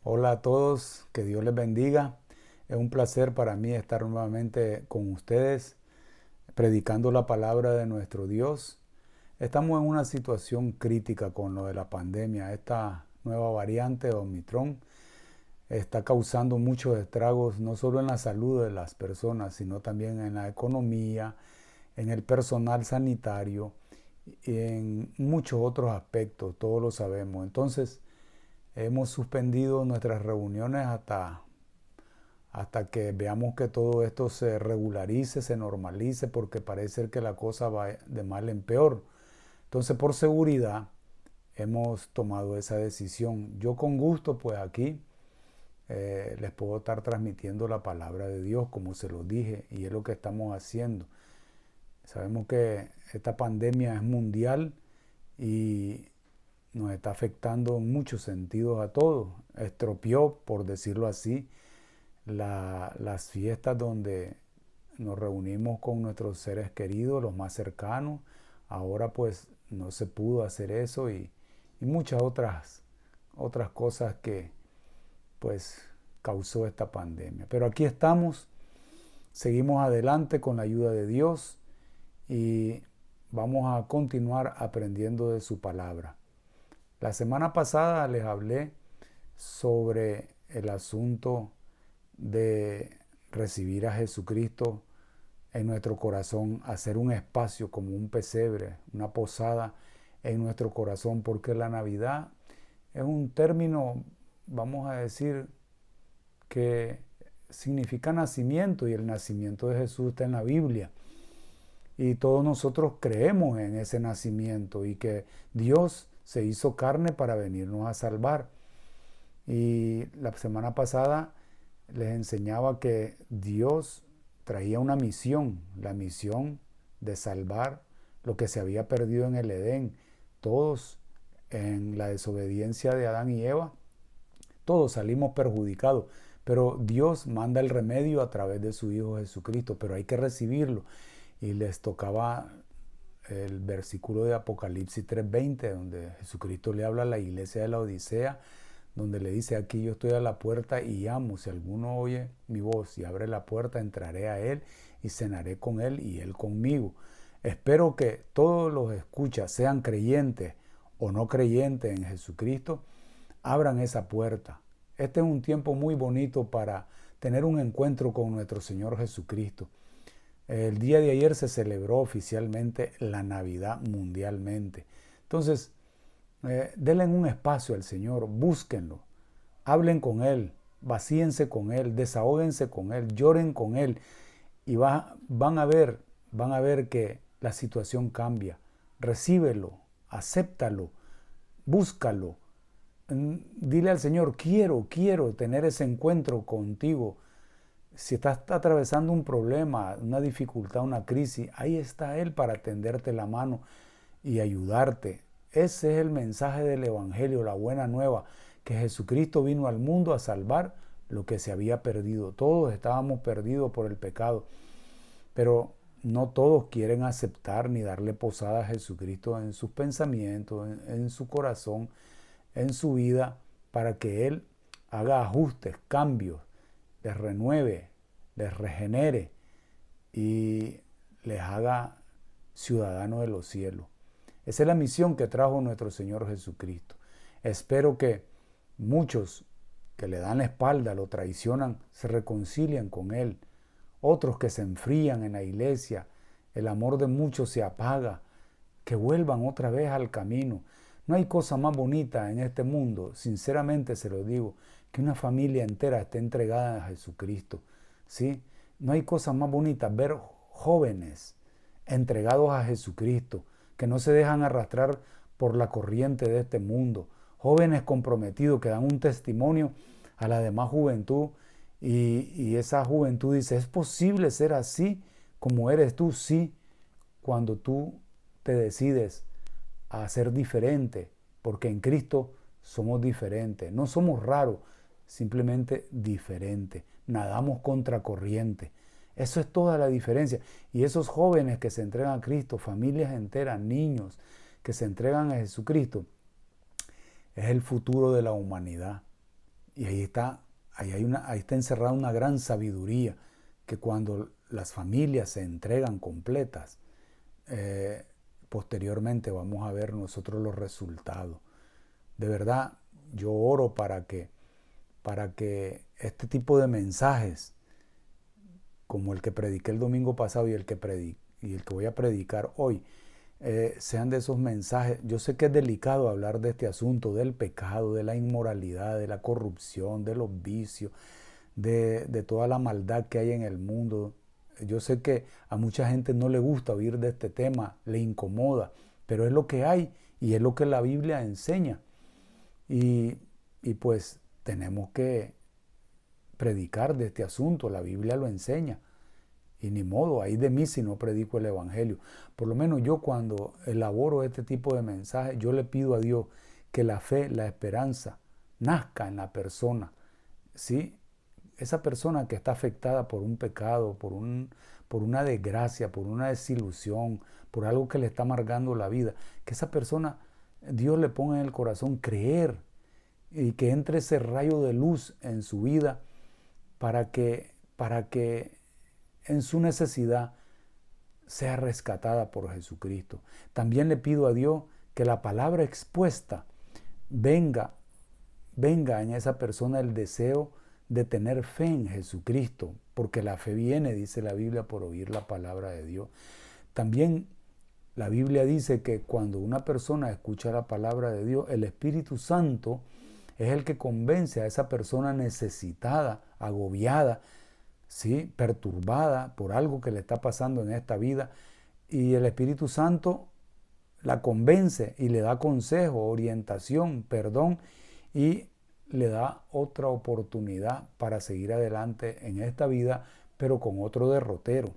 Hola a todos, que Dios les bendiga. Es un placer para mí estar nuevamente con ustedes, predicando la palabra de nuestro Dios. Estamos en una situación crítica con lo de la pandemia. Esta nueva variante Omicron está causando muchos estragos, no solo en la salud de las personas, sino también en la economía, en el personal sanitario y en muchos otros aspectos, todos lo sabemos. Entonces, hemos suspendido nuestras reuniones hasta que veamos que todo esto se regularice, se normalice, porque parece que la cosa va de mal en peor. Entonces, por seguridad, hemos tomado esa decisión. Yo con gusto, pues aquí les puedo estar transmitiendo la palabra de Dios, como se lo dije, y es lo que estamos haciendo. Sabemos que esta pandemia es mundial y nos está afectando en muchos sentidos a todos. Estropeó, por decirlo así, las fiestas donde nos reunimos con nuestros seres queridos, los más cercanos. Ahora pues no se pudo hacer eso y muchas otras cosas que pues causó esta pandemia. Pero aquí estamos, seguimos adelante con la ayuda de Dios y vamos a continuar aprendiendo de su palabra. La semana pasada les hablé sobre el asunto de recibir a Jesucristo en nuestro corazón, hacer un espacio como un pesebre, una posada en nuestro corazón, porque la Navidad es un término, vamos a decir, que significa nacimiento, y el nacimiento de Jesús está en la Biblia. Y todos nosotros creemos en ese nacimiento y que Dios se hizo carne para venirnos a salvar. Y la semana pasada les enseñaba que Dios traía una misión, la misión de salvar lo que se había perdido en el Edén. Todos en la desobediencia de Adán y Eva, todos salimos perjudicados, pero Dios manda el remedio a través de su Hijo Jesucristo, pero hay que recibirlo. Y les tocaba el versículo de Apocalipsis 3:20, donde Jesucristo le habla a la iglesia de la Odisea, donde le dice: aquí yo estoy a la puerta y llamo, si alguno oye mi voz y abre la puerta, entraré a él y cenaré con él y él conmigo. Espero que todos los escuchas, sean creyentes o no creyentes en Jesucristo, abran esa puerta. Este es un tiempo muy bonito para tener un encuentro con nuestro Señor Jesucristo. El día de ayer se celebró oficialmente la Navidad mundialmente. Entonces, denle un espacio al Señor, búsquenlo, hablen con Él, vacíense con Él, desahóguense con Él, lloren con Él y van a ver que la situación cambia. Recíbelo, acéptalo, búscalo. Dile al Señor: quiero tener ese encuentro contigo. Si estás atravesando un problema, una dificultad, una crisis, ahí está Él para tenderte la mano y ayudarte. Ese es el mensaje del Evangelio, la buena nueva, que Jesucristo vino al mundo a salvar lo que se había perdido. Todos estábamos perdidos por el pecado, pero no todos quieren aceptar ni darle posada a Jesucristo en sus pensamientos, en su corazón, en su vida, para que Él haga ajustes, cambios, les renueve, les regenere y les haga ciudadanos de los cielos. Esa es la misión que trajo nuestro Señor Jesucristo. Espero que muchos que le dan la espalda, lo traicionan, se reconcilien con Él. Otros que se enfrían en la iglesia, el amor de muchos se apaga, que vuelvan otra vez al camino. No hay cosa más bonita en este mundo, sinceramente se lo digo, que una familia entera esté entregada a Jesucristo. ¿Sí? No hay cosa más bonita ver jóvenes entregados a Jesucristo, que no se dejan arrastrar por la corriente de este mundo. Jóvenes comprometidos que dan un testimonio a la demás juventud y esa juventud dice: ¿es posible ser así como eres tú? Sí, cuando tú te decides a ser diferente, porque en Cristo somos diferentes, no somos raros, simplemente diferentes, nadamos contra corriente. Eso es toda la diferencia. Y esos jóvenes que se entregan a Cristo, familias enteras, niños que se entregan a Jesucristo, es el futuro de la humanidad. Y ahí está encerrada una gran sabiduría, que cuando las familias se entregan completas, posteriormente vamos a ver nosotros los resultados. De verdad, yo oro para que este tipo de mensajes, como el que prediqué el domingo pasado y el que voy a predicar hoy, sean de esos mensajes. Yo sé que es delicado hablar de este asunto, del pecado, de la inmoralidad, de la corrupción, de los vicios, de toda la maldad que hay en el mundo. Yo sé que a mucha gente no le gusta oír de este tema, le incomoda, pero es lo que hay y es lo que la Biblia enseña. Y pues tenemos que predicar de este asunto, la Biblia lo enseña. Y ni modo, ahí de mí si no predico el Evangelio. Por lo menos yo, cuando elaboro este tipo de mensajes, yo le pido a Dios que la fe, la esperanza nazca en la persona, ¿sí? Esa persona que está afectada por un pecado, por una desgracia, por una desilusión, por algo que le está amargando la vida, que esa persona, Dios le ponga en el corazón creer y que entre ese rayo de luz en su vida para que en su necesidad sea rescatada por Jesucristo. También le pido a Dios que la palabra expuesta venga en esa persona el deseo de tener fe en Jesucristo, porque la fe viene, dice la Biblia, por oír la palabra de Dios. También la Biblia dice que cuando una persona escucha la palabra de Dios, el Espíritu Santo es el que convence a esa persona necesitada, agobiada, ¿sí?, perturbada por algo que le está pasando en esta vida, y el Espíritu Santo la convence y le da consejo, orientación, perdón, y le da otra oportunidad para seguir adelante en esta vida, pero con otro derrotero.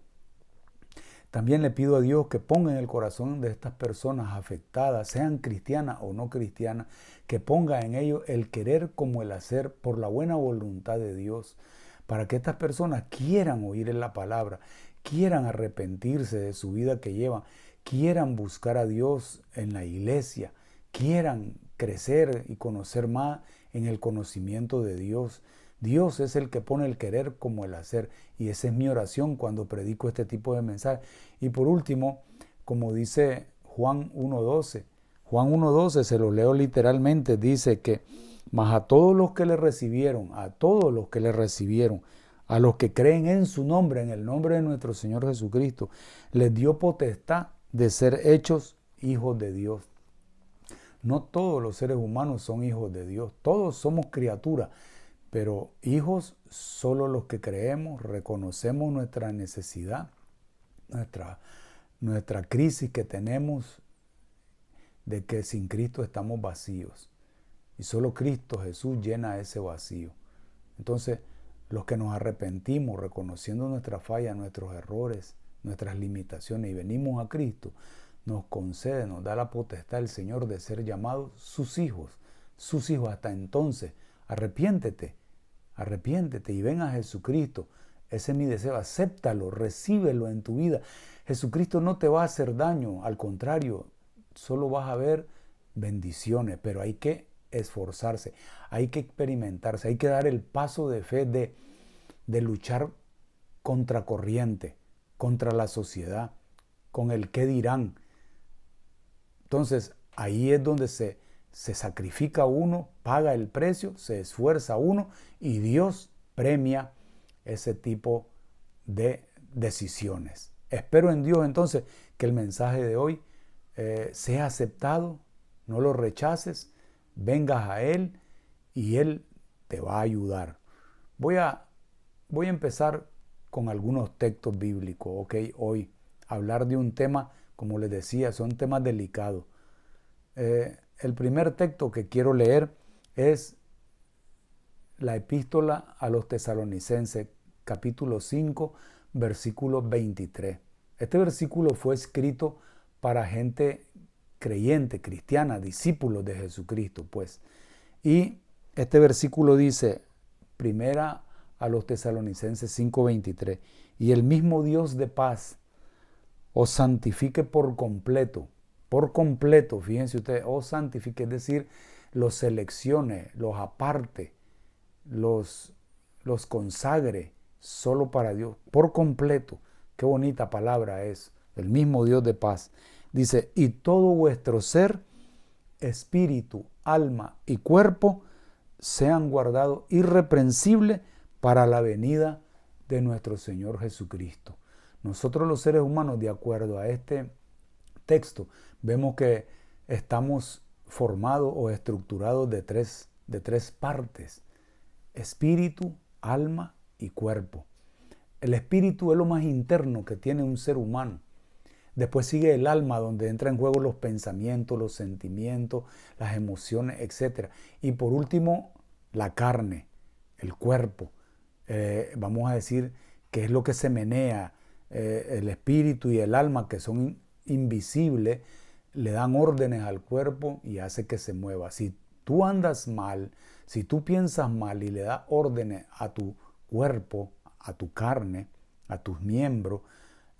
También le pido a Dios que ponga en el corazón de estas personas afectadas, sean cristianas o no cristianas, que ponga en ellos el querer como el hacer por la buena voluntad de Dios, para que estas personas quieran oír la palabra, quieran arrepentirse de su vida que llevan, quieran buscar a Dios en la iglesia, quieran crecer y conocer más en el conocimiento de Dios. Dios es el que pone el querer como el hacer, y esa es mi oración cuando predico este tipo de mensajes. Y por último, como dice Juan 1.12, Juan 1.12 se lo leo literalmente, dice que mas a todos los que le recibieron, a los que creen en su nombre, en el nombre de nuestro Señor Jesucristo, les dio potestad de ser hechos hijos de Dios. No todos los seres humanos son hijos de Dios, todos somos criaturas, pero hijos solo los que creemos, reconocemos nuestra necesidad, nuestra crisis que tenemos de que sin Cristo estamos vacíos. Y solo Cristo Jesús llena ese vacío. Entonces, los que nos arrepentimos, reconociendo nuestra falla, nuestros errores, nuestras limitaciones, y venimos a Cristo, nos concede, nos da la potestad el Señor de ser llamados sus hijos. Hasta entonces, arrepiéntete y ven a Jesucristo. Ese es mi deseo, acéptalo, recíbelo en tu vida. Jesucristo no te va a hacer daño, al contrario, solo vas a ver bendiciones, pero hay que esforzarse, hay que experimentarse, hay que dar el paso de fe de luchar contra corriente, contra la sociedad, con el qué dirán. Entonces, ahí es donde se sacrifica uno, paga el precio, se esfuerza uno y Dios premia ese tipo de decisiones. Espero en Dios entonces que el mensaje de hoy sea aceptado, no lo rechaces, vengas a Él y Él te va a ayudar. Voy a empezar con algunos textos bíblicos, ¿ok? Hoy, hablar de un tema, como les decía, son temas delicados. El primer texto que quiero leer es la epístola a los tesalonicenses, capítulo 5, versículo 23. Este versículo fue escrito para gente creyente, cristiana, discípulos de Jesucristo, pues. Y este versículo dice, primera a los tesalonicenses 5:23, y el mismo Dios de paz os santifique por completo, fíjense ustedes, os santifique, es decir, los seleccione, los aparte, los consagre solo para Dios, por completo. Qué bonita palabra es, el mismo Dios de paz. Dice, y todo vuestro ser, espíritu, alma y cuerpo, sean guardados irreprensibles para la venida de nuestro Señor Jesucristo. Nosotros los seres humanos, de acuerdo a este texto, vemos que estamos formados o estructurados de tres partes: espíritu, alma y cuerpo. El espíritu es lo más interno que tiene un ser humano. Después sigue el alma, donde entra en juego los pensamientos, los sentimientos, las emociones, etc. Y por último, la carne, el cuerpo. Vamos a decir que es lo que se menea. El espíritu y el alma, que son invisibles, le dan órdenes al cuerpo y hace que se mueva. Si tú andas mal, si tú piensas mal y le das órdenes a tu cuerpo, a tu carne, a tus miembros,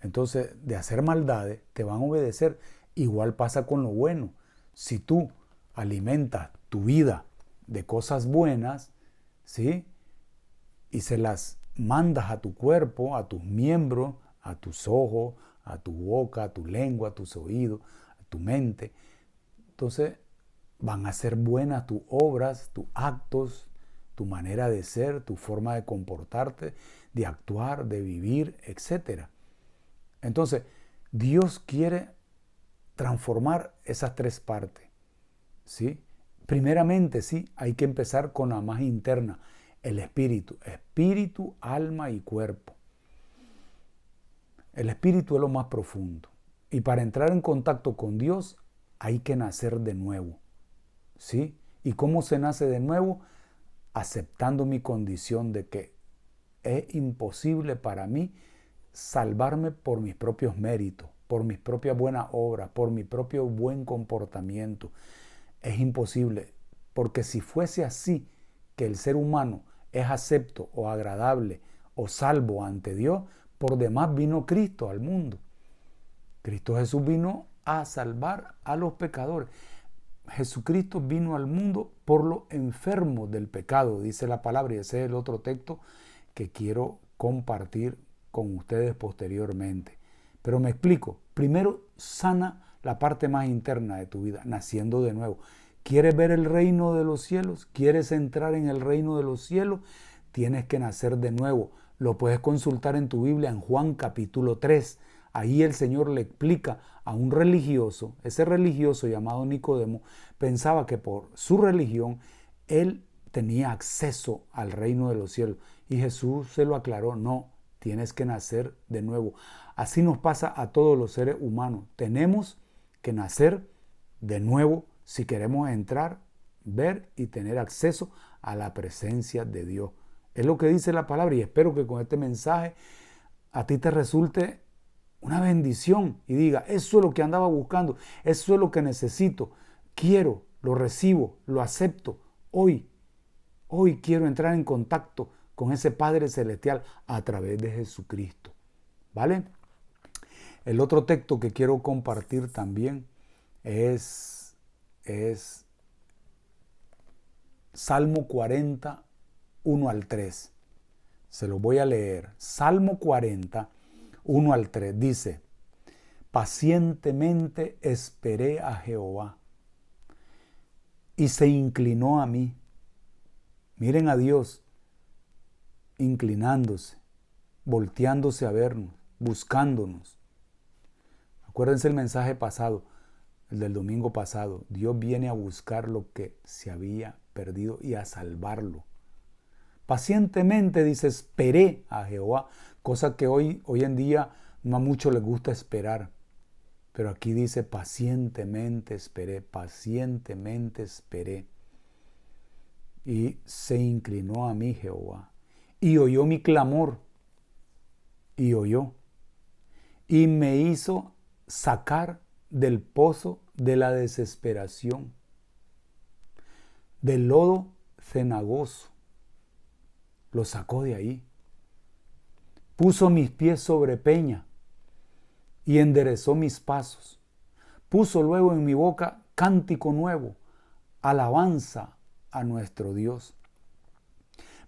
entonces de hacer maldades te van a obedecer. Igual pasa con lo bueno. Si tú alimentas tu vida de cosas buenas, ¿sí?, y se las mandas a tu cuerpo, a tus miembros, a tus ojos, a tu boca, a tu lengua, a tus oídos, a tu mente, entonces van a ser buenas tus obras, tus actos, tu manera de ser, tu forma de comportarte, de actuar, de vivir, etc. Entonces, Dios quiere transformar esas tres partes, ¿sí? Primeramente, sí, hay que empezar con la más interna, el espíritu, alma y cuerpo. El espíritu es lo más profundo. Y para entrar en contacto con Dios hay que nacer de nuevo, ¿sí? ¿Y cómo se nace de nuevo? Aceptando mi condición de que es imposible para mí salvarme por mis propios méritos, por mis propias buenas obras, por mi propio buen comportamiento. Es imposible, porque si fuese así, que el ser humano es acepto o agradable o salvo ante Dios, por demás vino Cristo al mundo. Cristo Jesús vino a salvar a los pecadores. Jesucristo vino al mundo por los enfermos del pecado, dice la palabra, y ese es el otro texto que quiero compartir con ustedes posteriormente. Pero me explico. Primero, sana la parte más interna de tu vida, naciendo de nuevo. ¿Quieres ver el reino de los cielos? ¿Quieres entrar en el reino de los cielos? Tienes que nacer de nuevo. Lo puedes consultar en tu Biblia en Juan capítulo 3. Ahí el Señor le explica a un religioso. Ese religioso llamado Nicodemo pensaba que por su religión él tenía acceso al reino de los cielos. Y Jesús se lo aclaró: no, tienes que nacer de nuevo. Así nos pasa a todos los seres humanos. Tenemos que nacer de nuevo si queremos entrar, ver y tener acceso a la presencia de Dios. Es lo que dice la palabra, y espero que con este mensaje a ti te resulte una bendición y diga: eso es lo que andaba buscando, eso es lo que necesito, quiero, lo recibo, lo acepto. Hoy quiero entrar en contacto con ese Padre Celestial a través de Jesucristo. ¿Vale? El otro texto que quiero compartir también es Salmo 40, 1 al 3. Se lo voy a leer. Salmo 40, 1 al 3. Dice: pacientemente esperé a Jehová y se inclinó a mí. Miren a Dios inclinándose, volteándose a vernos, buscándonos. Acuérdense el mensaje pasado, el del domingo pasado. Dios viene a buscar lo que se había perdido y a salvarlo. Pacientemente, dice, esperé a Jehová, cosa que hoy en día no a muchos les gusta esperar. Pero aquí dice: pacientemente esperé, pacientemente esperé. Y se inclinó a mí Jehová, y oyó mi clamor, y oyó, y me hizo sacar del pozo de la desesperación, del lodo cenagoso. Lo sacó de ahí. Puso mis pies sobre peña y enderezó mis pasos. Puso luego en mi boca cántico nuevo, alabanza a nuestro Dios.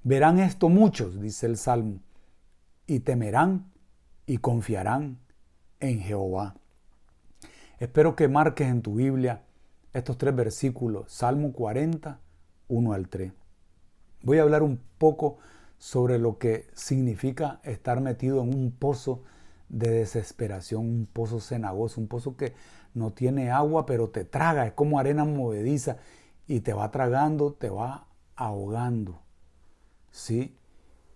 Verán esto muchos, dice el Salmo, y temerán y confiarán en Jehová. Espero que marques en tu Biblia estos 3 versículos, Salmo 40, 1 al 3. Voy a hablar un poco sobre lo que significa estar metido en un pozo de desesperación, un pozo cenagoso, un pozo que no tiene agua, pero te traga, es como arena movediza y te va tragando, te va ahogando, ¿sí?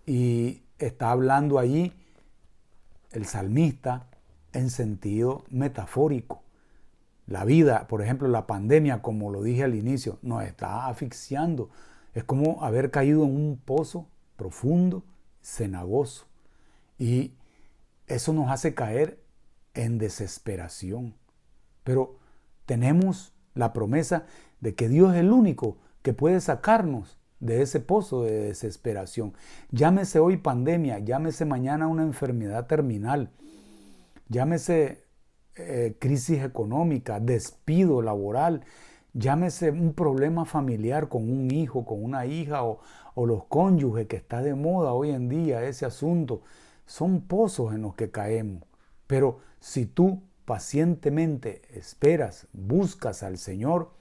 Y está hablando allí el salmista en sentido metafórico. La vida, por ejemplo, la pandemia, como lo dije al inicio, nos está asfixiando. Es como haber caído en un pozo profundo, cenagoso. Y eso nos hace caer en desesperación. Pero tenemos la promesa de que Dios es el único que puede sacarnos de ese pozo de desesperación. Llámese hoy pandemia, llámese mañana una enfermedad terminal, llámese crisis económica, despido laboral, llámese un problema familiar con un hijo, con una hija o los cónyuges, que está de moda hoy en día ese asunto. Son pozos en los que caemos. Pero si tú pacientemente esperas, buscas al Señor,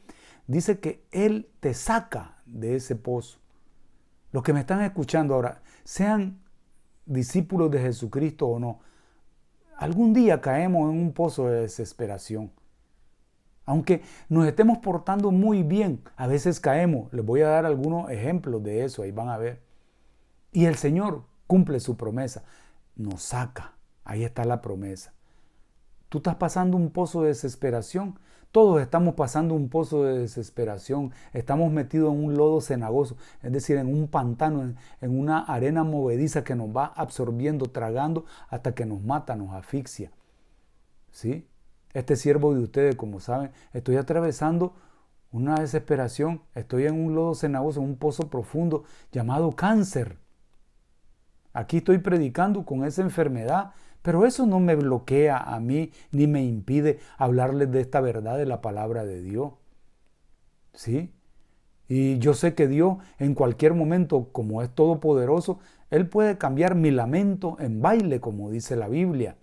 dice que Él te saca de ese pozo. Los que me están escuchando ahora, sean discípulos de Jesucristo o no, algún día caemos en un pozo de desesperación. Aunque nos estemos portando muy bien, a veces caemos. Les voy a dar algunos ejemplos de eso, ahí van a ver. Y el Señor cumple su promesa, nos saca. Ahí está la promesa. Tú estás pasando un pozo de desesperación. Todos estamos pasando un pozo de desesperación. Estamos metidos en un lodo cenagoso, es decir, en un pantano, en una arena movediza que nos va absorbiendo, tragando, hasta que nos mata, nos asfixia. ¿Sí? Este siervo de ustedes, como saben, estoy atravesando una desesperación. Estoy en un lodo cenagoso, en un pozo profundo llamado cáncer. Aquí estoy predicando con esa enfermedad, pero eso no me bloquea a mí ni me impide hablarles de esta verdad de la palabra de Dios. ¿Sí? Y yo sé que Dios en cualquier momento, como es todopoderoso, Él puede cambiar mi lamento en baile, como dice la Biblia.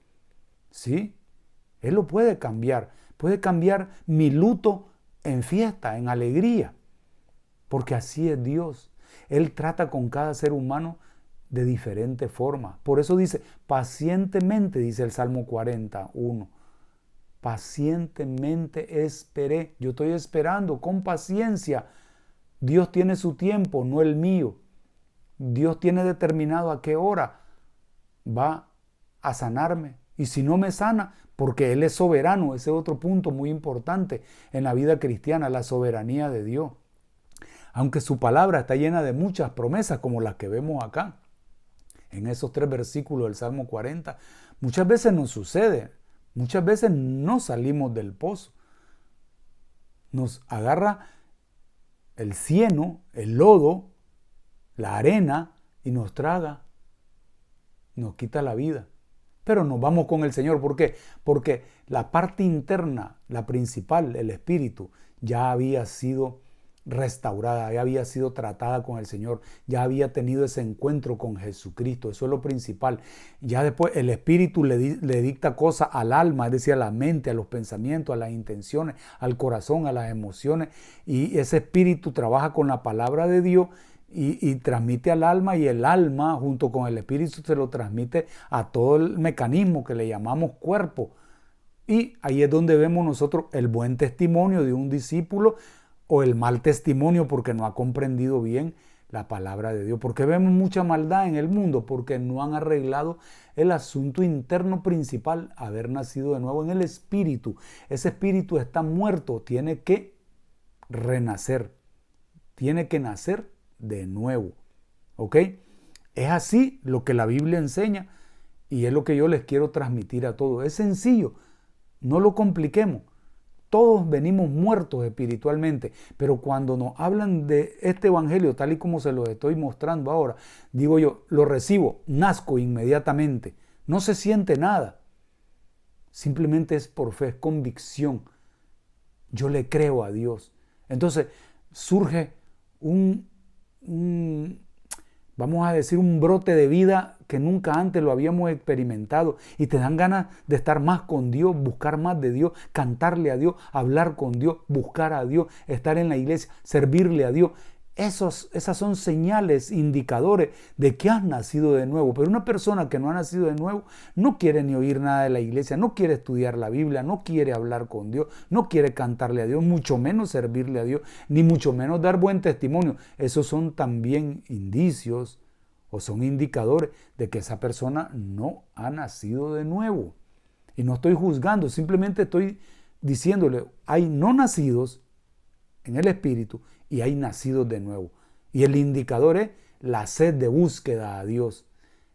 ¿Sí? Él lo puede cambiar mi luto en fiesta, en alegría, porque así es Dios. Él trata con cada ser humano de diferente forma. Por eso dice, pacientemente, dice el Salmo 41, pacientemente esperé. Yo estoy esperando con paciencia. Dios tiene su tiempo, no el mío. Dios tiene determinado a qué hora va a sanarme. Y si no me sana, porque Él es soberano. Ese es otro punto muy importante en la vida cristiana, la soberanía de Dios. Aunque su palabra está llena de muchas promesas, como las que vemos acá, en esos 3 versículos del Salmo 40, muchas veces nos sucede, muchas veces no salimos del pozo. Nos agarra el cieno, el lodo, la arena y nos traga, nos quita la vida. Pero nos vamos con el Señor. ¿Por qué? Porque la parte interna, la principal, el espíritu, ya había sido restaurada, ya había sido tratada con el Señor, ya había tenido ese encuentro con Jesucristo. Eso es lo principal. Ya después el espíritu le dicta cosas al alma, es decir, a la mente, a los pensamientos, a las intenciones, al corazón, a las emociones, y ese espíritu trabaja con la palabra de Dios y transmite al alma, y el alma junto con el espíritu se lo transmite a todo el mecanismo que le llamamos cuerpo. Y ahí es donde vemos nosotros el buen testimonio de un discípulo o el mal testimonio porque no ha comprendido bien la palabra de Dios. Porque vemos mucha maldad en el mundo, porque no han arreglado el asunto interno principal, haber nacido de nuevo en el espíritu. Ese espíritu está muerto, tiene que renacer, tiene que nacer de nuevo. ¿Ok? Es así lo que la Biblia enseña y es lo que yo les quiero transmitir a todos. Es sencillo, no lo compliquemos. Todos venimos muertos espiritualmente, pero cuando nos hablan de este evangelio, tal y como se los estoy mostrando ahora, digo yo, lo recibo, nazco inmediatamente. No se siente nada. Simplemente es por fe, es convicción. Yo le creo a Dios. Entonces surge un vamos a decir, un brote de vida que nunca antes lo habíamos experimentado y te dan ganas de estar más con Dios, buscar más de Dios, cantarle a Dios, hablar con Dios, buscar a Dios, estar en la iglesia, servirle a Dios. Esas son señales, indicadores de que has nacido de nuevo. Pero una persona que no ha nacido de nuevo no quiere ni oír nada de la iglesia, no quiere estudiar la Biblia, no quiere hablar con Dios, no quiere cantarle a Dios, mucho menos servirle a Dios, ni mucho menos dar buen testimonio. Esos son también indicios o son indicadores de que esa persona no ha nacido de nuevo. Y no estoy juzgando, simplemente estoy diciéndole, hay no nacidos en el Espíritu y hay nacidos de nuevo. Y el indicador es la sed de búsqueda a Dios.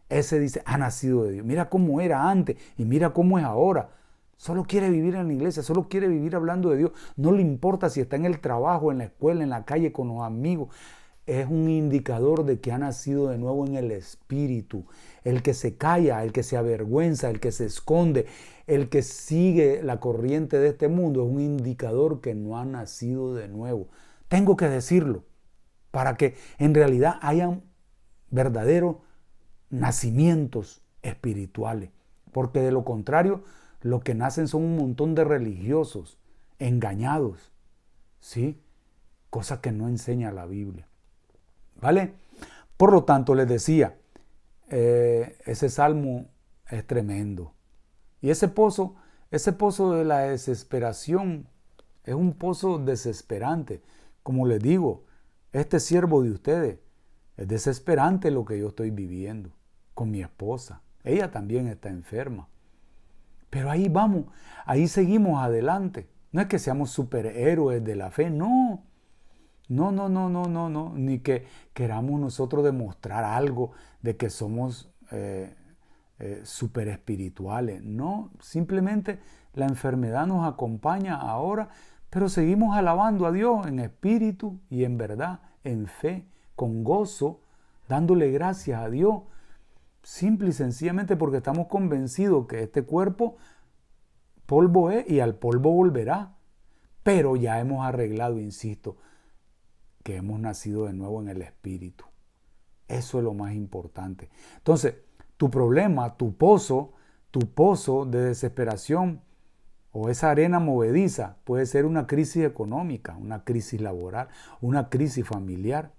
Ese dice, ha nacido de Dios. Mira cómo era antes y mira cómo es ahora. Solo quiere vivir en la iglesia, solo quiere vivir hablando de Dios. No le importa si está en el trabajo, en la escuela, en la calle, con los amigos. Es un indicador de que ha nacido de nuevo en el Espíritu. El que se calla, el que se avergüenza, el que se esconde, el que sigue la corriente de este mundo es un indicador que no ha nacido de nuevo. Tengo que decirlo para que en realidad hayan verdaderos nacimientos espirituales. Porque de lo contrario, lo que nacen son un montón de religiosos engañados, ¿sí? Cosas que no enseña la Biblia. ¿Vale? Por lo tanto, les decía, ese salmo es tremendo. Y ese pozo de la desesperación es un pozo desesperante. Como les digo, este siervo de ustedes es desesperante lo que yo estoy viviendo con mi esposa. Ella también está enferma. Pero ahí vamos, ahí seguimos adelante. No es que seamos superhéroes de la fe, no. No, ni que queramos nosotros demostrar algo de que somos super espirituales. No, simplemente la enfermedad nos acompaña ahora, pero seguimos alabando a Dios en espíritu y en verdad, en fe, con gozo, dándole gracias a Dios, simple y sencillamente porque estamos convencidos que este cuerpo polvo es y al polvo volverá. Pero ya hemos arreglado, insisto, que hemos nacido de nuevo en el Espíritu. Eso es lo más importante. Entonces, tu problema, tu pozo de desesperación o esa arena movediza puede ser una crisis económica, una crisis laboral, una crisis familiar.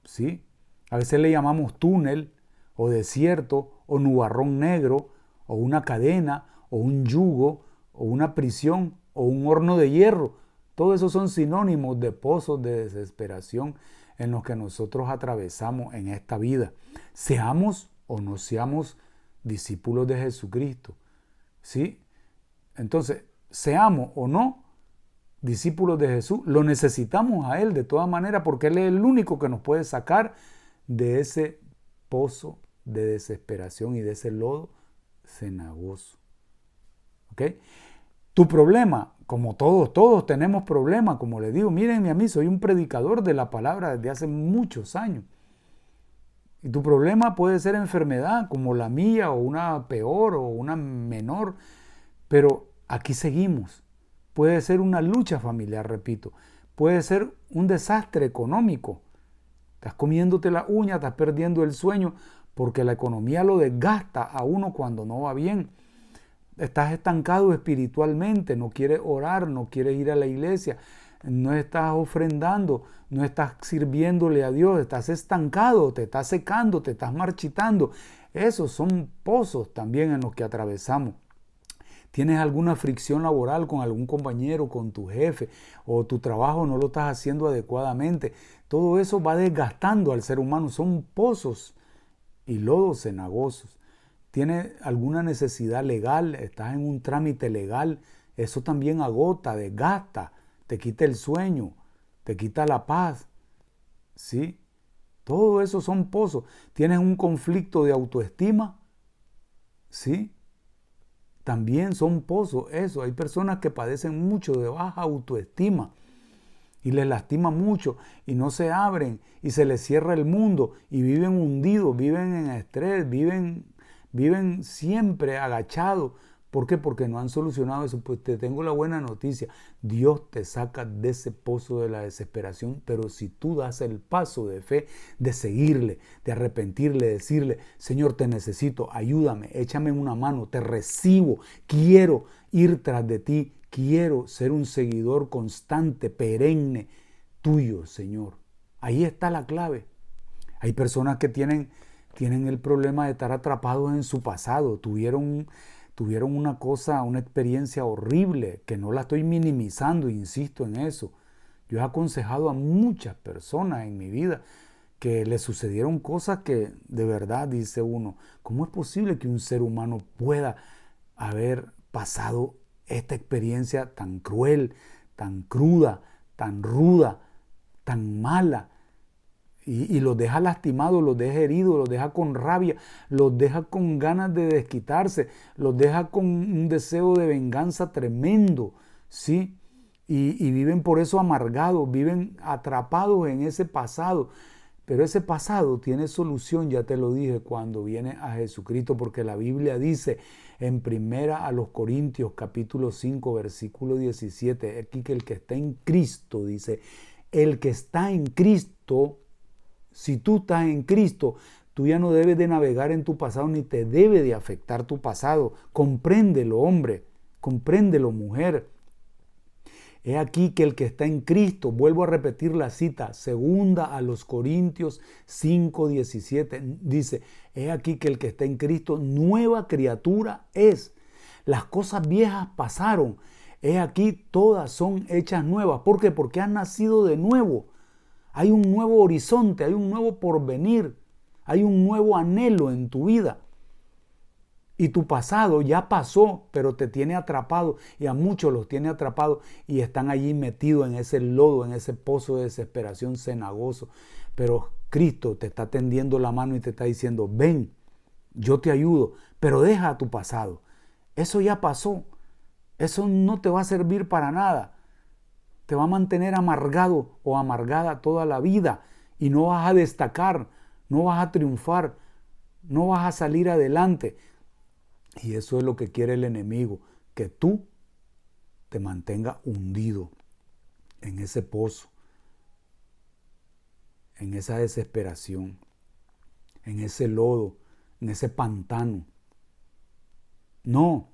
¿Sí? A veces le llamamos túnel o desierto o nubarrón negro o una cadena o un yugo o una prisión o un horno de hierro. Todos esos son sinónimos de pozos de desesperación en los que nosotros atravesamos en esta vida. Seamos o no seamos discípulos de Jesucristo. ¿Sí? Entonces, seamos o no discípulos de Jesús, lo necesitamos a Él de todas maneras porque Él es el único que nos puede sacar de ese pozo de desesperación y de ese lodo cenagoso. ¿Ok? Tu problema, como todos tenemos problemas, como les digo, mírenme a mí, soy un predicador de la palabra desde hace muchos años. Y tu problema puede ser enfermedad como la mía o una peor o una menor, pero aquí seguimos. Puede ser una lucha familiar, repito. Puede ser un desastre económico. Estás comiéndote la uña, estás perdiendo el sueño porque la economía lo desgasta a uno cuando no va bien. Estás estancado espiritualmente, no quieres orar, no quieres ir a la iglesia, no estás ofrendando, no estás sirviéndole a Dios, estás estancado, te estás secando, te estás marchitando. Esos son pozos también en los que atravesamos. Tienes alguna fricción laboral con algún compañero, con tu jefe, o tu trabajo no lo estás haciendo adecuadamente. Todo eso va desgastando al ser humano. Son pozos y lodos cenagosos. Tienes alguna necesidad legal, estás en un trámite legal, eso también agota, desgasta, te quita el sueño, te quita la paz. ¿Sí? Todo eso son pozos. Tienes un conflicto de autoestima. ¿Sí? También son pozos, eso. Hay personas que padecen mucho de baja autoestima y les lastima mucho y no se abren y se les cierra el mundo y viven hundidos, viven en estrés, viven siempre agachados ¿Por qué? Porque no han solucionado eso. Pues te tengo la buena noticia. Dios te saca de ese pozo de la desesperación, pero si tú das el paso de fe, de seguirle, de arrepentirle, de decirle, Señor, te necesito, ayúdame, échame una mano, te recibo, quiero ir tras de ti, quiero ser un seguidor constante, perenne, tuyo, Señor. Ahí está la clave. Hay personas que tienen el problema de estar atrapados en su pasado, tuvieron una cosa, una experiencia horrible, que no la estoy minimizando, insisto en eso. Yo he aconsejado a muchas personas en mi vida que le sucedieron cosas que de verdad dice uno, ¿cómo es posible que un ser humano pueda haber pasado esta experiencia tan cruel, tan cruda, tan ruda, tan mala? Y los deja lastimados, los deja heridos, los deja con rabia, los deja con ganas de desquitarse, los deja con un deseo de venganza tremendo, ¿sí? Y viven por eso amargados, viven atrapados en ese pasado. Pero ese pasado tiene solución, ya te lo dije, cuando viene a Jesucristo, porque la Biblia dice en primera a los Corintios capítulo 5 versículo 17, aquí que el que está en Cristo, dice, el que está en Cristo, si tú estás en Cristo, tú ya no debes de navegar en tu pasado ni te debe de afectar tu pasado. Compréndelo, hombre, compréndelo, mujer. He aquí que el que está en Cristo, vuelvo a repetir la cita, segunda a los Corintios 5:17, dice, he aquí que el que está en Cristo, nueva criatura es. Las cosas viejas pasaron, he aquí todas son hechas nuevas. ¿Por qué? Porque has nacido de nuevo. Hay un nuevo horizonte, hay un nuevo porvenir, hay un nuevo anhelo en tu vida. Y tu pasado ya pasó, pero te tiene atrapado y a muchos los tiene atrapados y están allí metidos en ese lodo, en ese pozo de desesperación cenagoso. Pero Cristo te está tendiendo la mano y te está diciendo, ven, yo te ayudo, pero deja tu pasado. Eso ya pasó, eso no te va a servir para nada. Te va a mantener amargado o amargada toda la vida y no vas a destacar, no vas a triunfar, no vas a salir adelante. Y eso es lo que quiere el enemigo, que tú te mantengas hundido en ese pozo, en esa desesperación, en ese lodo, en ese pantano. No,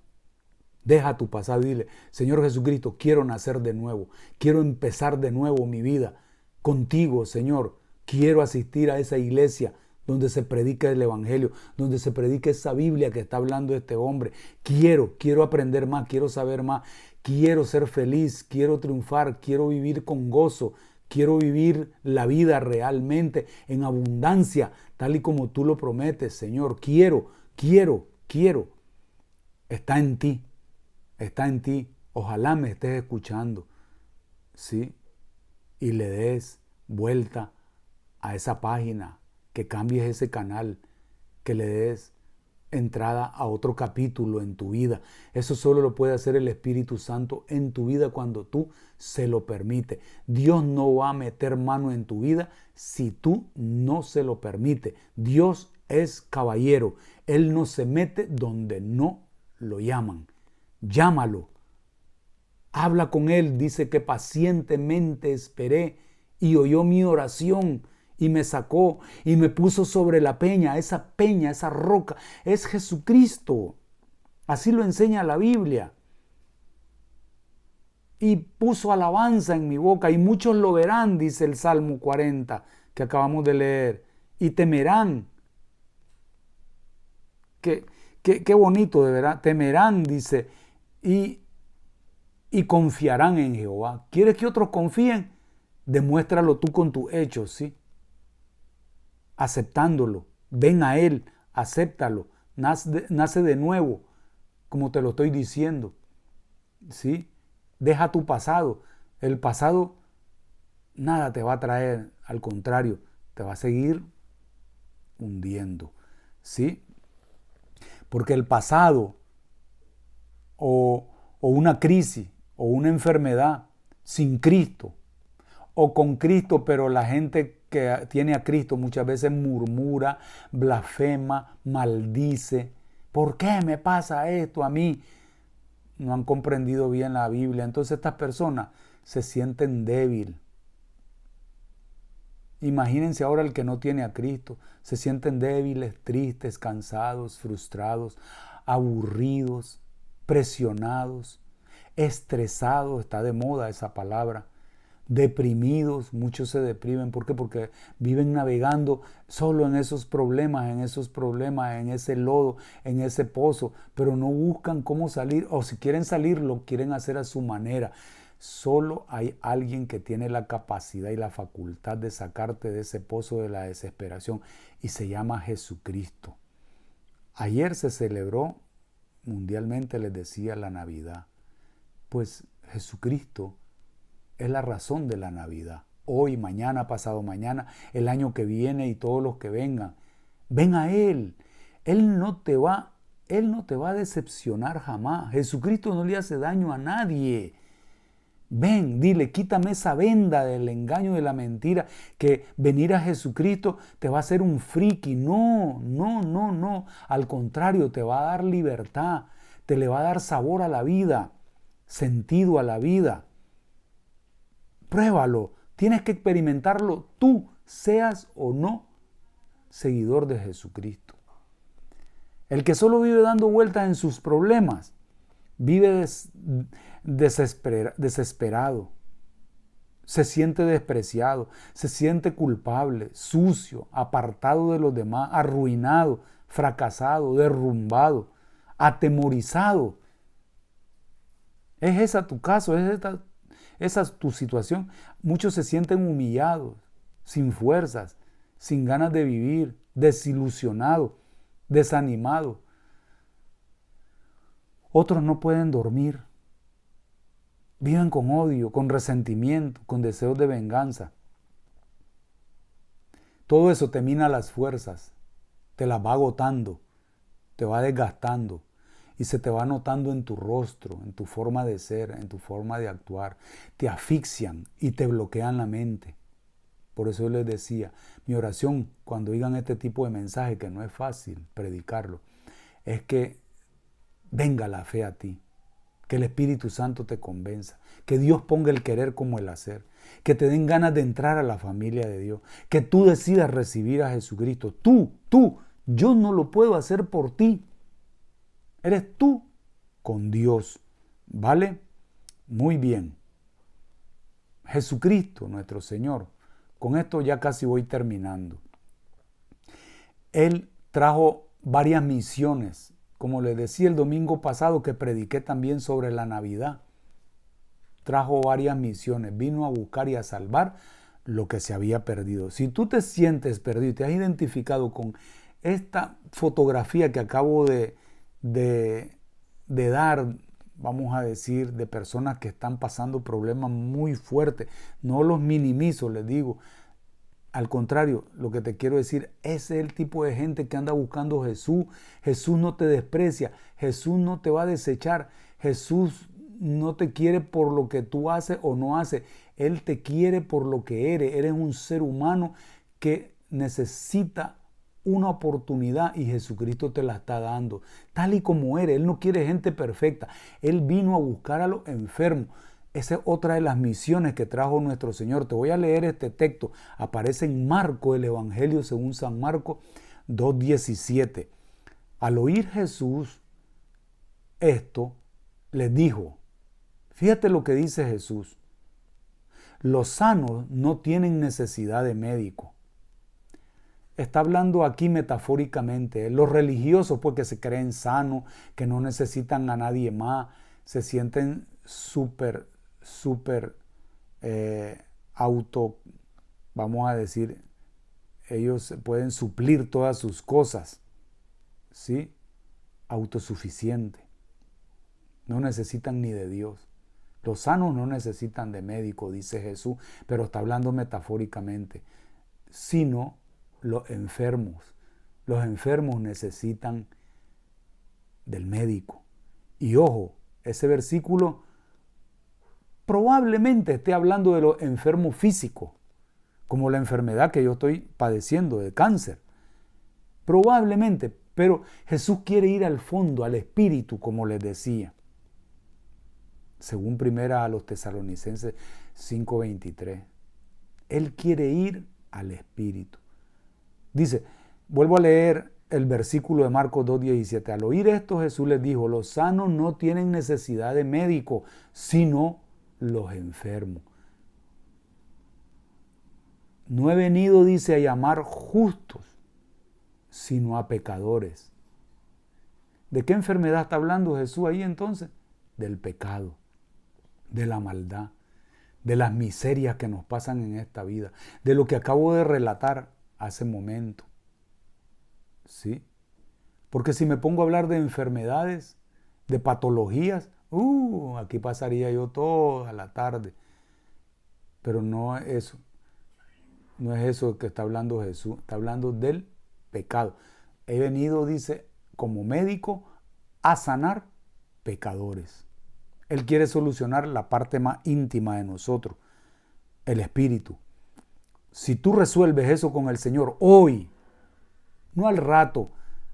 deja tu pasado y dile, Señor Jesucristo, quiero nacer de nuevo, quiero empezar de nuevo mi vida contigo, Señor. Quiero asistir a esa iglesia donde se predica el evangelio, donde se predica esa Biblia que está hablando este hombre. Quiero aprender más, quiero saber más, quiero ser feliz, quiero triunfar, quiero vivir con gozo, quiero vivir la vida realmente en abundancia, tal y como tú lo prometes, Señor. Quiero. Está en ti. Está en ti. Ojalá me estés escuchando, ¿sí? Y le des vuelta a esa página, que cambies ese canal, que le des entrada a otro capítulo en tu vida. Eso solo lo puede hacer el Espíritu Santo en tu vida cuando tú se lo permites. Dios no va a meter mano en tu vida si tú no se lo permites. Dios es caballero. Él no se mete donde no lo llaman. Llámalo. Habla con Él. Dice que pacientemente esperé y oyó mi oración y me sacó y me puso sobre la peña, esa roca, es Jesucristo. Así lo enseña la Biblia. Y puso alabanza en mi boca y muchos lo verán, dice el Salmo 40 que acabamos de leer, y temerán. Qué bonito, de verdad. Temerán, dice, y confiarán en Jehová. ¿Quieres que otros confíen? Demuéstralo tú con tus hechos, ¿sí? Aceptándolo. Ven a Él, acéptalo. Nace de nuevo, como te lo estoy diciendo, ¿sí? Deja tu pasado. El pasado nada te va a traer, al contrario, te va a seguir hundiendo, ¿sí? Porque el pasado o una crisis o una enfermedad sin Cristo o con Cristo, pero la gente que tiene a Cristo muchas veces murmura, blasfema, maldice. ¿Por qué me pasa esto a mí? no han comprendido bien la Biblia. Entonces estas personas se sienten débiles. Imagínense ahora el que no tiene a Cristo. Se sienten débiles, tristes, cansados, frustrados, aburridos, presionados, estresados, está de moda esa palabra, deprimidos, muchos se deprimen. ¿Por qué? Porque viven navegando solo en esos problemas, en ese lodo, en ese pozo, pero no buscan cómo salir, o si quieren salir, lo quieren hacer a su manera. Solo hay alguien que tiene la capacidad y la facultad de sacarte de ese pozo de la desesperación, y se llama Jesucristo. Ayer se celebró mundialmente, les decía, la Navidad. Pues Jesucristo es la razón de la Navidad. Hoy, mañana, pasado mañana, el año que viene y todos los que vengan. Ven a Él. Él no te va a decepcionar jamás. Jesucristo no le hace daño a nadie. Ven, dile, quítame esa venda del engaño, de la mentira, que venir a Jesucristo te va a hacer un friki. No, no, no, no. Al contrario, te va a dar libertad, te le va a dar sabor a la vida, sentido a la vida. Pruébalo, tienes que experimentarlo tú, seas o no seguidor de Jesucristo. El que solo vive dando vueltas en sus problemas, vive desesperado, se siente despreciado, se siente culpable, sucio, apartado de los demás, arruinado, fracasado, derrumbado, atemorizado. ¿Es esa tu caso? ¿Esa es tu situación? Muchos se sienten humillados, sin fuerzas, sin ganas de vivir, desilusionados, desanimados. Otros no pueden dormir. Viven con odio, con resentimiento, con deseos de venganza. Todo eso te mina las fuerzas, te las va agotando, te va desgastando y se te va notando en tu rostro, en tu forma de ser, en tu forma de actuar. Te asfixian y te bloquean la mente. Por eso yo les decía, mi oración cuando oigan este tipo de mensaje, que no es fácil predicarlo, es que venga la fe a ti, que el Espíritu Santo te convenza, que Dios ponga el querer como el hacer, que te den ganas de entrar a la familia de Dios, que tú decidas recibir a Jesucristo. Tú, yo no lo puedo hacer por ti. Eres tú con Dios, ¿vale? Muy bien. Jesucristo, nuestro Señor. Con esto ya casi voy terminando. Él trajo varias misiones. Como les decía el domingo pasado que prediqué también sobre la Navidad, trajo varias misiones, vino a buscar y a salvar lo que se había perdido. Si tú te sientes perdido y te has identificado con esta fotografía que acabo de dar, vamos a decir, de personas que están pasando problemas muy fuertes, no los minimizo, les digo. Al contrario, lo que te quiero decir, ese es el tipo de gente que anda buscando a Jesús. Jesús no te desprecia, Jesús no te va a desechar, Jesús no te quiere por lo que tú haces o no haces, Él te quiere por lo que eres. Eres un ser humano que necesita una oportunidad y Jesucristo te la está dando, tal y como eres. Él no quiere gente perfecta, Él vino a buscar a los enfermos. Esa es otra de las misiones que trajo nuestro Señor. Te voy a leer este texto. Aparece en Marcos, el Evangelio según San Marcos 2:17. Al oír Jesús esto, les dijo, fíjate lo que dice Jesús, los sanos no tienen necesidad de médico. Está hablando aquí metafóricamente. Los religiosos, pues, que se creen sanos, que no necesitan a nadie más, se sienten súper vamos a decir, ellos pueden suplir todas sus cosas, ¿sí? Autosuficiente. No necesitan ni de Dios. Los sanos no necesitan de médico, dice Jesús, pero está hablando metafóricamente, sino los enfermos. Los enfermos necesitan del médico. Y ojo, ese versículo probablemente esté hablando de los enfermos físicos, como la enfermedad que yo estoy padeciendo de cáncer. Probablemente, pero Jesús quiere ir al fondo, al espíritu, como les decía. según primera a los Tesalonicenses 5:23. Él quiere ir al Espíritu. Dice, vuelvo a leer el versículo de Marcos 2:17. Al oír esto, Jesús les dijo, los sanos no tienen necesidad de médico, sino los enfermos. No he venido, dice, a llamar justos, sino a pecadores. ¿De qué enfermedad está hablando Jesús ahí entonces? Del pecado, de la maldad, de las miserias que nos pasan en esta vida, de lo que acabo de relatar hace momento. ¿Sí? Porque si me pongo a hablar de enfermedades, de patologías, aquí pasaría yo toda la tarde. Pero no es eso. No es eso que está hablando Jesús. Está hablando del pecado. He venido, dice, como médico a sanar pecadores. Él quiere solucionar la parte más íntima de nosotros, el espíritu. Si tú resuelves eso con el Señor hoy, no al rato,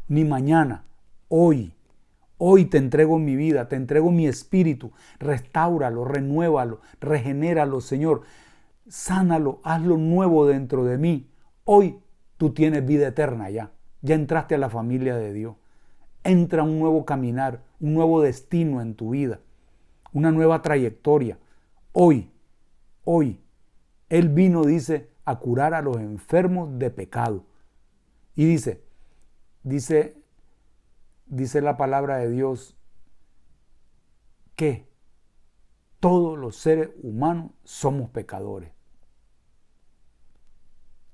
ni mañana, hoy te entrego mi vida, te entrego mi espíritu, restáuralo, renuévalo, regenéralo, Señor, sánalo, hazlo nuevo dentro de mí. Hoy tú tienes vida eterna ya entraste a la familia de Dios. Entra un nuevo caminar, un nuevo destino en tu vida, una nueva trayectoria. Hoy, Él vino, dice, a curar a los enfermos de pecado. Y dice la palabra de Dios que todos los seres humanos somos pecadores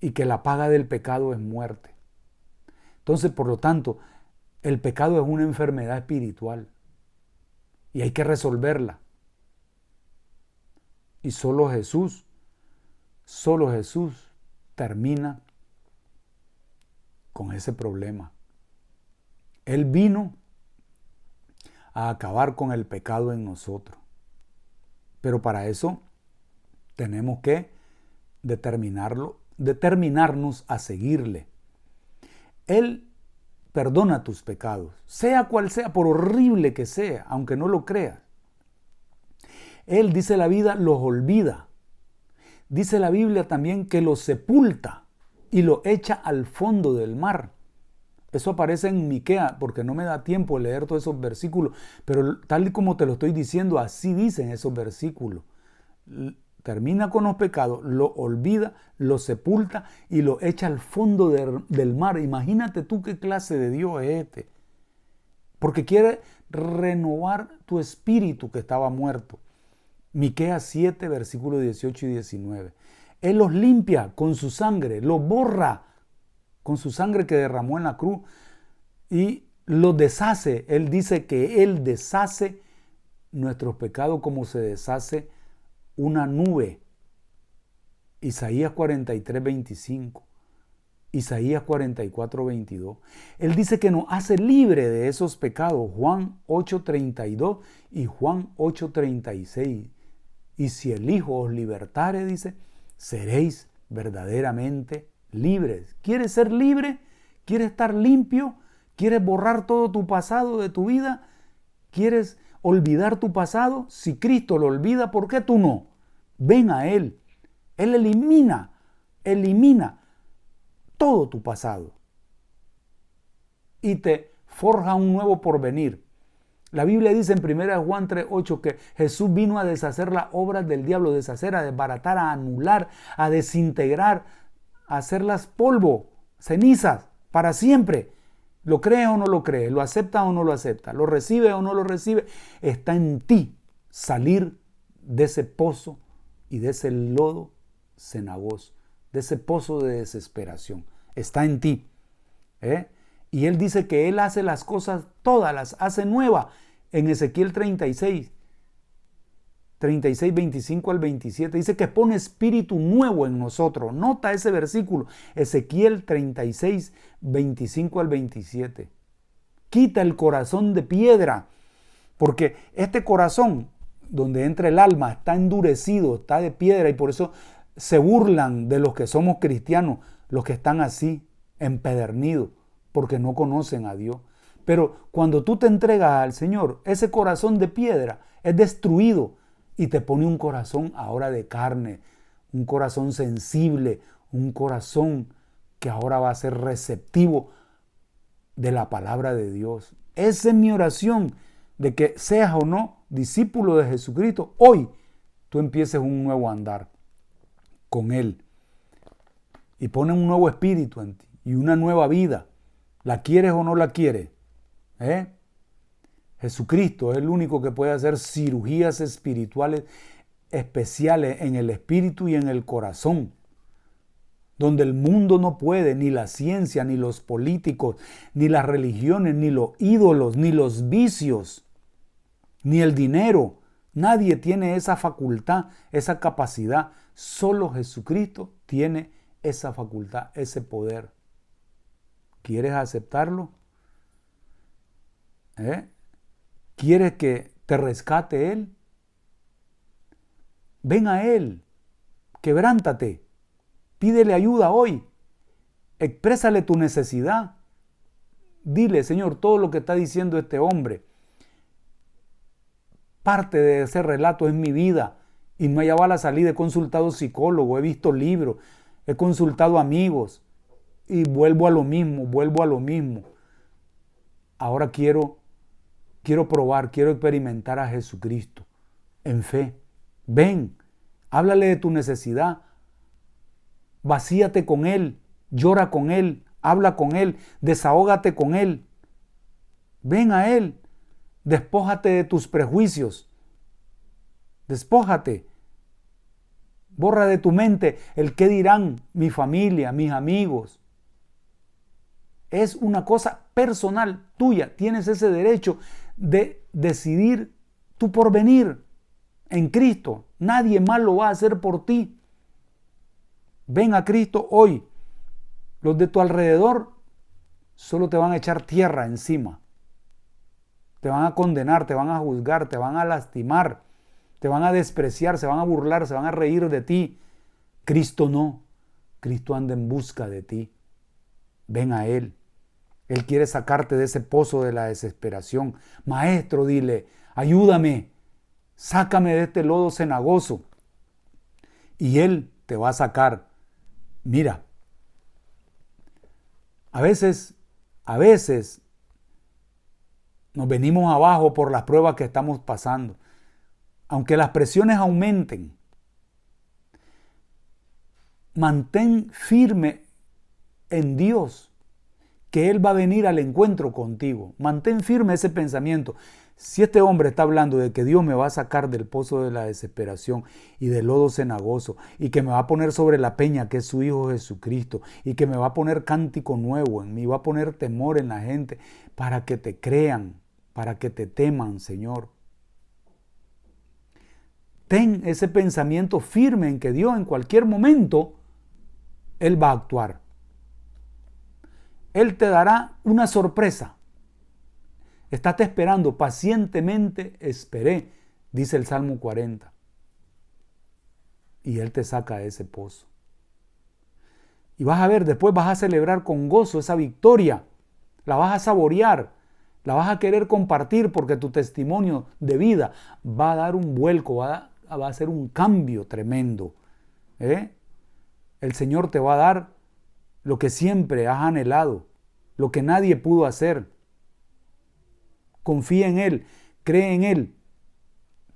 y que la paga del pecado es muerte. Entonces, por lo tanto, el pecado es una enfermedad espiritual y hay que resolverla. Y solo Jesús termina con ese problema. Él vino a acabar con el pecado en nosotros. Pero para eso tenemos que determinarnos a seguirle. Él perdona tus pecados, sea cual sea, por horrible que sea, aunque no lo creas. Él, dice la vida, los olvida. Dice la Biblia también que los sepulta y los echa al fondo del mar. Eso aparece en Miqueas, porque no me da tiempo de leer todos esos versículos, pero tal y como te lo estoy diciendo, así dicen esos versículos. Termina con los pecados, lo olvida, lo sepulta y lo echa al fondo del mar. Imagínate tú qué clase de Dios es este. Porque quiere renovar tu espíritu que estaba muerto. Miqueas 7, versículos 18 y 19. Él los limpia con su sangre, los borra con su sangre que derramó en la cruz y los deshace. Él dice que Él deshace nuestros pecados como se deshace una nube. Isaías 43, 25. Isaías 44, 22. Él dice que nos hace libre de esos pecados. Juan 8, 32 y Juan 8, 36. Y si el Hijo os libertare, dice, seréis verdaderamente libres. ¿Quieres ser libre? ¿Quieres estar limpio? ¿Quieres borrar todo tu pasado de tu vida? ¿Quieres olvidar tu pasado? Si Cristo lo olvida, ¿por qué tú no? Ven a Él. Él elimina todo tu pasado y te forja un nuevo porvenir. La Biblia dice en 1 Juan 3:8 que Jesús vino a deshacer las obras del diablo, deshacer, a desbaratar, a anular, a desintegrar, a hacerlas polvo, cenizas, para siempre. ¿Lo crees o no lo crees? ¿Lo aceptas o no lo aceptas? ¿Lo recibes o no lo recibes? Está en ti salir de ese pozo y de ese lodo cenagoso, de ese pozo de desesperación. Está en ti. Y Él dice que Él hace las cosas, todas las hace nuevas. En Ezequiel 36, 25 al 27, dice que pone espíritu nuevo en nosotros. Nota ese versículo, Ezequiel 36, 25 al 27. Quita el corazón de piedra, porque este corazón, donde entra el alma, está endurecido, está de piedra, y por eso se burlan de los que somos cristianos, los que están así, empedernidos, porque no conocen a Dios. Pero cuando tú te entregas al Señor, ese corazón de piedra es destruido y te pone un corazón ahora de carne, un corazón sensible, un corazón que ahora va a ser receptivo de la palabra de Dios. Esa es mi oración, de que seas o no discípulo de Jesucristo, hoy tú empieces un nuevo andar con Él y pone un nuevo espíritu en ti y una nueva vida. ¿La quieres o no la quieres? Jesucristo es el único que puede hacer cirugías espirituales especiales en el espíritu y en el corazón, donde el mundo no puede, ni la ciencia, ni los políticos, ni las religiones, ni los ídolos, ni los vicios, ni el dinero. Nadie tiene esa facultad, esa capacidad. Solo Jesucristo tiene esa facultad, ese poder. ¿Quieres aceptarlo? ¿Quieres que te rescate Él? Ven a Él, quebrántate, pídele ayuda hoy, exprésale tu necesidad. Dile, Señor, todo lo que está diciendo este hombre, parte de ese relato es mi vida y no hallaba la salida. He consultado psicólogo, he visto libros, he consultado amigos y vuelvo a lo mismo. Ahora quiero probar, quiero experimentar a Jesucristo en fe. Ven, háblale de tu necesidad, vacíate con Él, llora con Él, habla con Él, desahógate con Él. Ven a Él, despójate de tus prejuicios, despójate, borra de tu mente el qué dirán mi familia, mis amigos. Es una cosa personal tuya, tienes ese derecho de decidir tu porvenir en Cristo. Nadie más lo va a hacer por ti. Ven a Cristo hoy. Los de tu alrededor solo te van a echar tierra encima. Te van a condenar, te van a juzgar, te van a lastimar, te van a despreciar, se van a burlar, se van a reír de ti. Cristo no. Cristo anda en busca de ti. Ven a Él. Él quiere sacarte de ese pozo de la desesperación. Maestro, dile, ayúdame, sácame de este lodo cenagoso. Y Él te va a sacar. Mira, a veces nos venimos abajo por las pruebas que estamos pasando. Aunque las presiones aumenten, mantén firme en Dios, que Él va a venir al encuentro contigo. Mantén firme ese pensamiento. Si este hombre está hablando de que Dios me va a sacar del pozo de la desesperación y del lodo cenagoso, y que me va a poner sobre la peña que es su Hijo Jesucristo, y que me va a poner cántico nuevo en mí, va a poner temor en la gente, para que te crean, para que te teman, Señor. Ten ese pensamiento firme en que Dios en cualquier momento, Él va a actuar. Él te dará una sorpresa. Estate esperando, pacientemente esperé, dice el Salmo 40. Y Él te saca de ese pozo. Y vas a ver, después vas a celebrar con gozo esa victoria. La vas a saborear, la vas a querer compartir, porque tu testimonio de vida va a dar un vuelco, va a hacer un cambio tremendo. El Señor te va a dar lo que siempre has anhelado, lo que nadie pudo hacer. Confía en Él, cree en Él,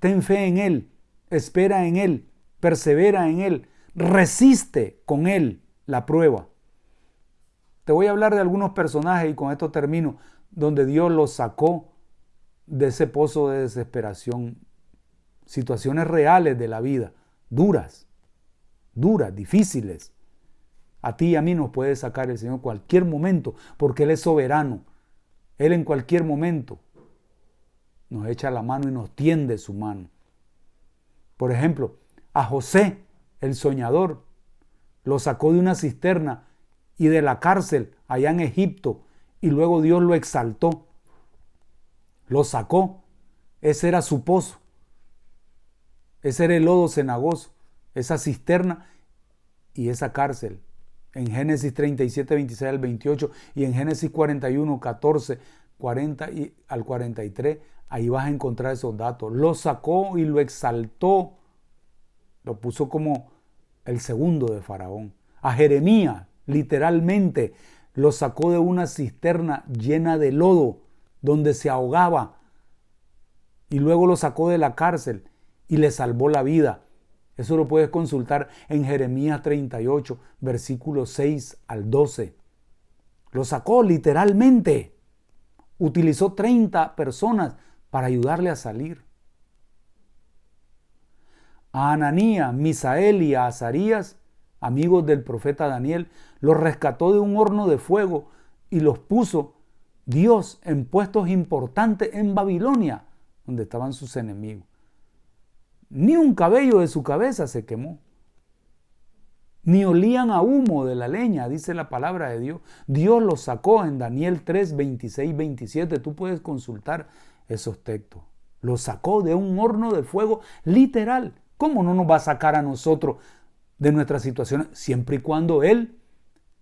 ten fe en Él, espera en Él, persevera en Él, resiste con Él la prueba. Te voy a hablar de algunos personajes, y con esto termino, donde Dios los sacó de ese pozo de desesperación. Situaciones reales de la vida, duras, difíciles. A ti y a mí nos puede sacar el Señor en cualquier momento, porque Él es soberano. Él en cualquier momento nos echa la mano y nos tiende su mano. Por ejemplo, a José, el soñador, lo sacó de una cisterna y de la cárcel allá en Egipto, y luego Dios lo exaltó. Lo sacó. Ese era su pozo. Ese era el lodo cenagoso, esa cisterna y esa cárcel. En Génesis 37, 26 al 28 y en Génesis 41, 14, 40 al 43, ahí vas a encontrar esos datos. Lo sacó y lo exaltó, lo puso como el segundo de Faraón. A Jeremías, literalmente, lo sacó de una cisterna llena de lodo, donde se ahogaba, y luego lo sacó de la cárcel y le salvó la vida. Eso lo puedes consultar en Jeremías 38, versículos 6 al 12. Lo sacó literalmente. Utilizó 30 personas para ayudarle a salir. A Ananías, Misael y a Azarías, amigos del profeta Daniel, los rescató de un horno de fuego y los puso Dios en puestos importantes en Babilonia, donde estaban sus enemigos. Ni un cabello de su cabeza se quemó, ni olían a humo de la leña, dice la palabra de Dios. Dios los sacó en Daniel 3, 26, 27. Tú puedes consultar esos textos. Los sacó de un horno de fuego literal. ¿Cómo no nos va a sacar a nosotros de nuestras situaciones? Siempre y cuando Él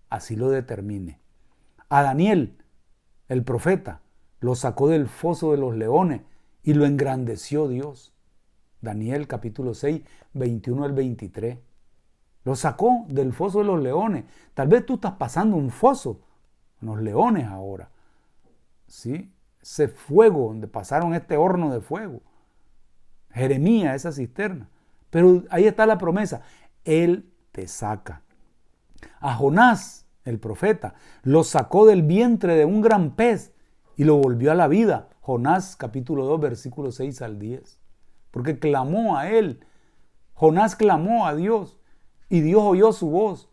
así lo determine. A Daniel, el profeta, lo sacó del foso de los leones y lo engrandeció Dios. Daniel capítulo 6, 21 al 23. Lo sacó del foso de los leones. Tal vez tú estás pasando un foso en los leones ahora. ¿Sí? Ese fuego donde pasaron este horno de fuego. Jeremías, esa cisterna. Pero ahí está la promesa. Él te saca. A Jonás, el profeta, lo sacó del vientre de un gran pez y lo volvió a la vida. Jonás capítulo 2, versículos 6 al 10. Porque clamó a él. Jonás clamó a Dios y Dios oyó su voz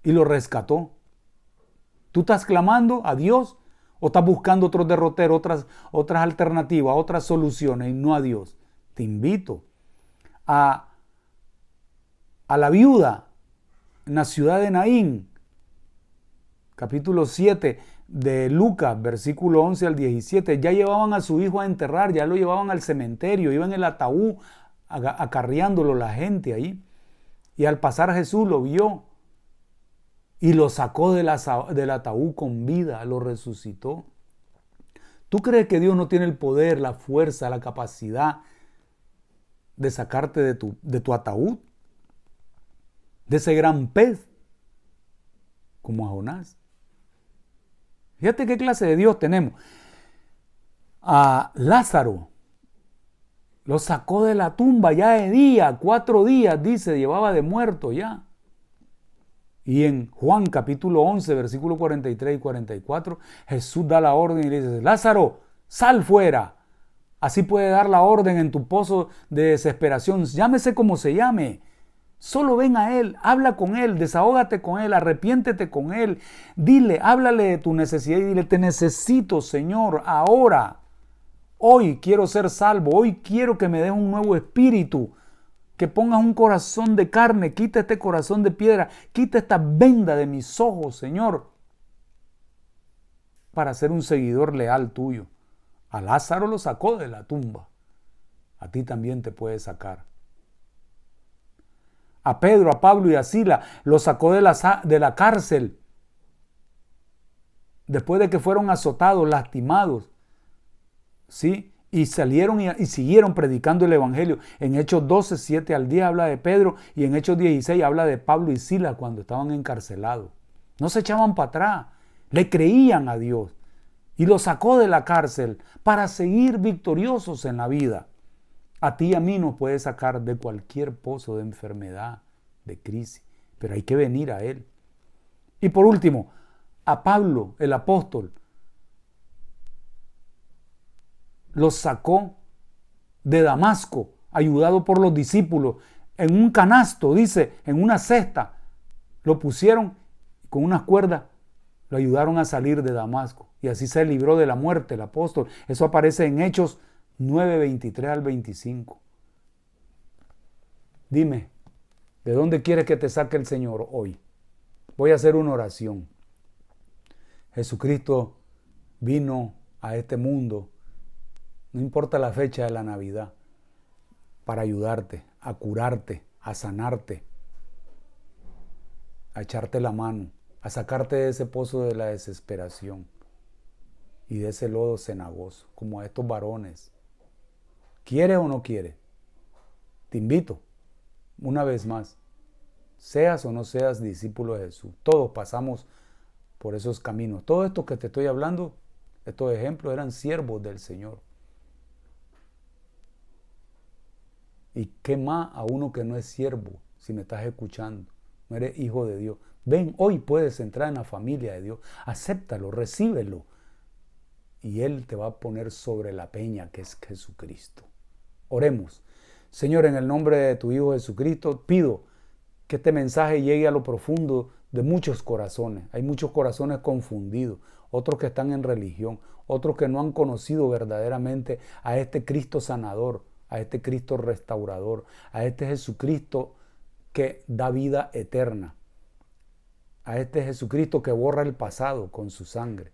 y lo rescató. ¿Tú estás clamando a Dios o estás buscando otros derroteros, otras alternativas, otras soluciones y no a Dios? Te invito a la viuda en la ciudad de Naín, capítulo 7 de Lucas, versículo 11 al 17. Ya llevaban a su hijo a enterrar, ya lo llevaban al cementerio, iban en el ataúd acarreándolo la gente ahí. Y al pasar Jesús lo vio y lo sacó del ataúd con vida, lo resucitó. ¿Tú crees que Dios no tiene el poder, la fuerza, la capacidad de sacarte de tu ataúd? De ese gran pez, como a Jonás. Fíjate qué clase de Dios tenemos. A Lázaro lo sacó de la tumba ya de día, 4 días, dice, llevaba de muerto ya. Y en Juan capítulo 11, versículo 43 y 44, Jesús da la orden y le dice, Lázaro, sal fuera. Así puede dar la orden en tu pozo de desesperación, llámese como se llame. Solo ven a Él, habla con Él, desahógate con Él, arrepiéntete con Él. Dile, háblale de tu necesidad y dile, te necesito, Señor, ahora. Hoy quiero ser salvo, hoy quiero que me des un nuevo espíritu, que pongas un corazón de carne, quita este corazón de piedra, quita esta venda de mis ojos, Señor, para ser un seguidor leal tuyo. A Lázaro lo sacó de la tumba, a ti también te puede sacar. A Pedro, a Pablo y a Sila lo sacó de la cárcel después de que fueron azotados, lastimados, ¿sí? Y salieron y siguieron predicando el evangelio. En Hechos 12, 7 al 10 habla de Pedro y en Hechos 16 habla de Pablo y Sila cuando estaban encarcelados. No se echaban para atrás, le creían a Dios y lo sacó de la cárcel para seguir victoriosos en la vida. A ti y a mí nos puede sacar de cualquier pozo de enfermedad, de crisis, pero hay que venir a Él. Y por último, a Pablo, el apóstol, los sacó de Damasco, ayudado por los discípulos, en un canasto, dice, en una cesta, lo pusieron con unas cuerdas, lo ayudaron a salir de Damasco, y así se libró de la muerte el apóstol. Eso aparece en Hechos 9, 23 al 25. Dime, ¿de dónde quieres que te saque el Señor hoy? Voy a hacer una oración. Jesucristo vino a este mundo, no importa la fecha de la Navidad, para ayudarte, a curarte, a sanarte, a echarte la mano, a sacarte de ese pozo de la desesperación. y de ese lodo cenagoso, como a estos varones. ¿Quieres o no quieres? Te invito, una vez más, seas o no seas discípulo de Jesús. Todos pasamos por esos caminos. Todo esto que te estoy hablando, estos ejemplos eran siervos del Señor. ¿Y qué más a uno que no es siervo, si me estás escuchando? No eres hijo de Dios. Ven, hoy puedes entrar en la familia de Dios. Acéptalo, recíbelo. Y Él te va a poner sobre la peña que es Jesucristo. Oremos. Señor, en el nombre de tu Hijo Jesucristo, pido que este mensaje llegue a lo profundo de muchos corazones. Hay muchos corazones confundidos, otros que están en religión, otros que no han conocido verdaderamente a este Cristo sanador, a este Cristo restaurador, a este Jesucristo que da vida eterna, a este Jesucristo que borra el pasado con su sangre,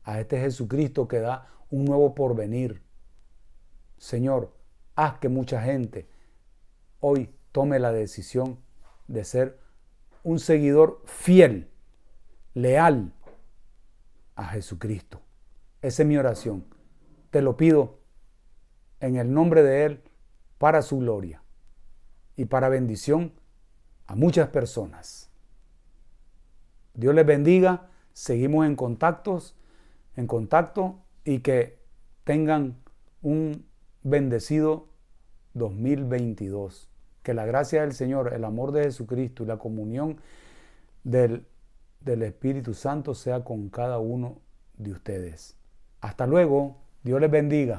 a este Jesucristo que da un nuevo porvenir. Señor, haz que mucha gente hoy tome la decisión de ser un seguidor fiel, leal a Jesucristo. Esa es mi oración. Te lo pido en el nombre de Él, para su gloria y para bendición a muchas personas. Dios les bendiga. Seguimos en contacto y que tengan un bendecido 2022. Que la gracia del Señor, el amor de Jesucristo y la comunión del Espíritu Santo sea con cada uno de ustedes. Hasta luego. Dios les bendiga.